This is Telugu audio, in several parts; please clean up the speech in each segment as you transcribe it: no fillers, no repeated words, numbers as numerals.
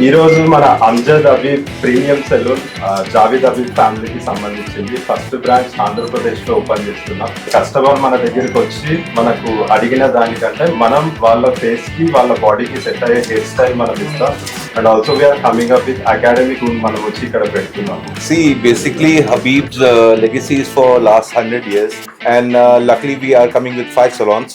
ఈ రోజు మన అంజద్ అబీబ్ ప్రీమియం సెలూన్ జావేద్ అబీబ్ ఫ్యామిలీకి సంబంధించింది ఫస్ట్ బ్రాంచ్ ఆంధ్రప్రదేశ్ లో ఓపెన్ చేస్తున్నాం. కస్టమర్ మన దగ్గరికి వచ్చి మనకు అడిగిన దానికంటే మనం వాళ్ళ ఫేస్ కి వాళ్ళ బాడీకి సెట్ అయ్యే హెయిర్ స్టైల్ మనం ఇస్తాం. And also we are coming up with academic మనం వచ్చి ఇక్కడ పెడుతున్నాం. See, basically Habib's legacy is for last 100 years, and luckily we are coming with 5 salons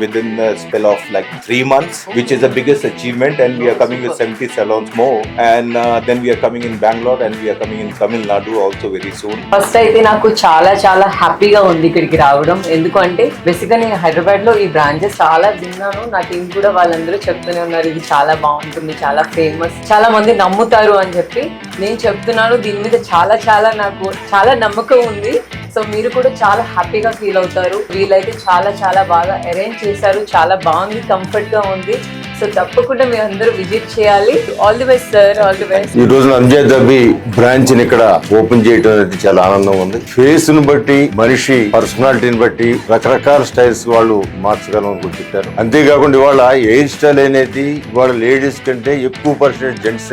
within a spell of like 3 months, which is the biggest achievement. And we are coming with 70 salons more, and then we are coming in Bangalore, and we are coming in Tamil Nadu also very soon. First అయితే నాకు చాలా హ్యాపీగా ఉంది ఇక్కడికి రావడం. ఎందుకంటే బేసిక్ గా నేను హైదరాబాద్ లో ఈ బ్రాంచెస్ చాలా విన్నాను. నా టీం కూడా వాళ్ళందరూ చెప్తూనే ఉన్నారు ఇది చాలా బాగుంటుంది, చాలా ఫేమస్, చాలా మంది నమ్ముతారు అని చెప్పి. నేను చెప్తున్నాను దీని మీద చాలా నాకు చాలా నమ్మకం ఉంది. సో మీరు కూడా చాలా హ్యాపీగా ఫీల్ అవుతారు. వీళ్ళైతే చాలా బాగా అరేంజ్ చేశారు, చాలా బాగుంది, కంఫర్ట్ గా ఉంది. సో తప్పకుండా మీరు అందరూ విజిట్ చేయాలి. All the best sir, all the best. ఈ రోజున అంజద్ అబీబ్ బ్రాంచ్ ని ఇక్కడ ఓపెన్ చేయడం అనేది చాలా ఆనందంగా ఉంది. ఫేస్ ను బట్టి, మనిషి పర్సనాలిటీని బట్టి రకరకాల స్టైల్స్ వాళ్ళు మార్చగలం కూడా చెప్పారు. అంతేకాకుండా ఇవాళ హెయిర్ స్టైల్ అనేది ఇవాళ లేడీస్ కంటే ఎక్కువ పర్సెంట్ జెంట్స్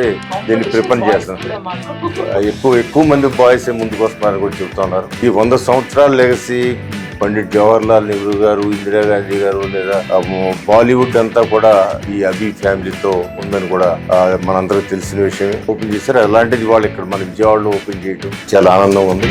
దీన్ని ప్రిఫర్ చేస్తున్నారు. ఎక్కువ మంది బాయ్స్ ముందుకు వస్తున్నారని కూడా చెప్తున్నారు. ఈ 100 సంవత్సరాల లెగసీ పండిట్ జవహర్లాల్ నెహ్రూ గారు, ఇందిరాగాంధీ గారు, లేదా బాలీవుడ్ అంతా కూడా ఈ అబీబ్ ఫ్యామిలీతో ఉందని కూడా మనందరికి తెలిసిన విషయమే. ఓపెన్ చేశారు. అలాంటిది వాళ్ళు ఇక్కడ మన విజయవాడలో ఓపెన్ చేయడం చాలా ఆనందంగా ఉంది.